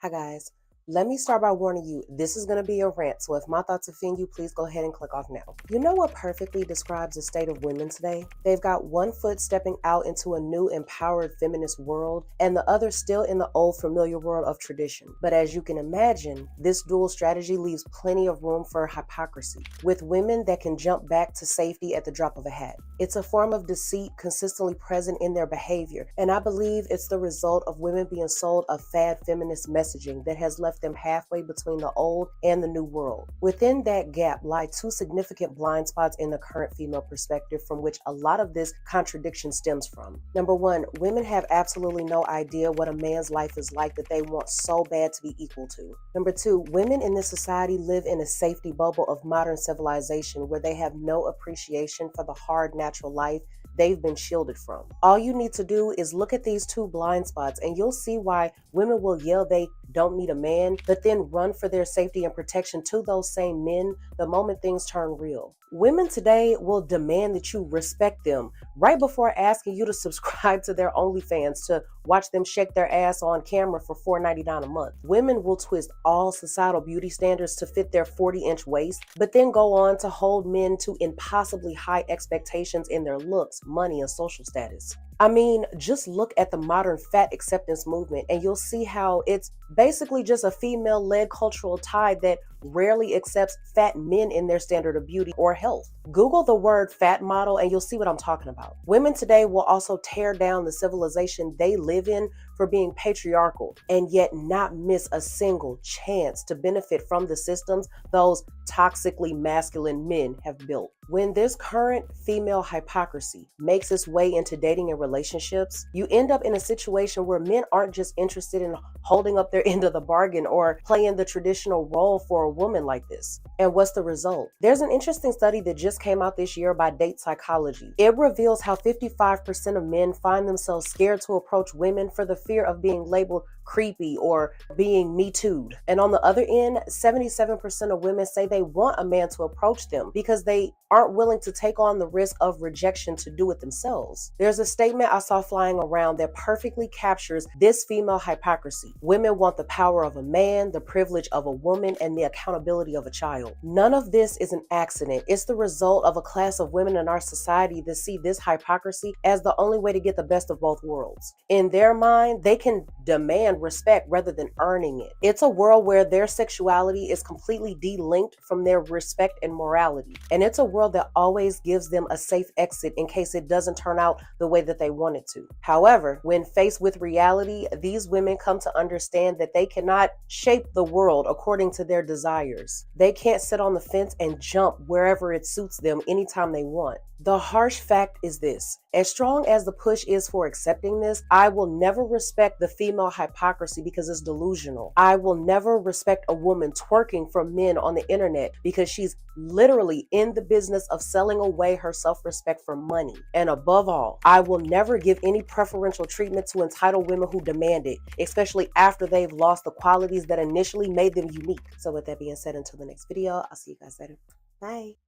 Hi guys, let me start by warning you, this is going to be a rant, so if my thoughts offend you, please go ahead and click off now. You know what perfectly describes the state of women today? They've got one foot stepping out into a new empowered feminist world, and the other still in the old familiar world of tradition. But as you can imagine, this dual strategy leaves plenty of room for hypocrisy, with women that can jump back to safety at the drop of a hat. It's a form of deceit consistently present in their behavior, and I believe it's the result of women being sold a fad feminist messaging that has left them halfway between the old and the new world. Within that gap lie two significant blind spots in the current female perspective from which a lot of this contradiction stems from. Number one, women have absolutely no idea what a man's life is like that they want so bad to be equal to. Number two, women in this society live in a safety bubble of modern civilization where they have no appreciation for the hard natural life they've been shielded from. All you need to do is look at these two blind spots and you'll see why women will yell they don't need a man, but then run for their safety and protection to those same men the moment things turn real. Women today will demand that you respect them right before asking you to subscribe to their OnlyFans to watch them shake their ass on camera for $4.99 a month. Women will twist all societal beauty standards to fit their 40-inch waist, but then go on to hold men to impossibly high expectations in their looks, money, and social status. I mean, just look at the modern fat acceptance movement and you'll see how it's basically just a female-led cultural tide that rarely accepts fat men in their standard of beauty or health. Google the word fat model and you'll see what I'm talking about. Women today will also tear down the civilization they live in for being patriarchal and yet not miss a single chance to benefit from the systems those toxically masculine men have built. When this current female hypocrisy makes its way into dating and relationships, you end up in a situation where men aren't just interested in holding up their end of the bargain or playing the traditional role for a woman like this. And what's the result? There's an interesting study that just came out this year by Date Psychology. It reveals how 55% of men find themselves scared to approach women for the fear of being labeled creepy or being me too'd. And on the other end, 77% of women say they want a man to approach them because they aren't willing to take on the risk of rejection to do it themselves. There's a statement I saw flying around that perfectly captures this female hypocrisy. Women want the power of a man, the privilege of a woman, and the accountability of a child. None of this is an accident. It's the result of a class of women in our society that see this hypocrisy as the only way to get the best of both worlds. In their mind, they can demand respect rather than earning it. It's a world where their sexuality is completely de-linked from their respect and morality. And it's a world that always gives them a safe exit in case it doesn't turn out the way that they want it to. However, when faced with reality, these women come to understand that they cannot shape the world according to their desires. They can't sit on the fence and jump wherever it suits them anytime they want. The harsh fact is this: as strong as the push is for accepting this, I will never respect the female hypocrisy because it's delusional. I will never respect a woman twerking for men on the internet because she's literally in the business of selling away her self-respect for money. And above all, I will never give any preferential treatment to entitled women who demand it, especially after they've lost the qualities that initially made them unique. So with that being said, until the next video, I'll see you guys later. Bye.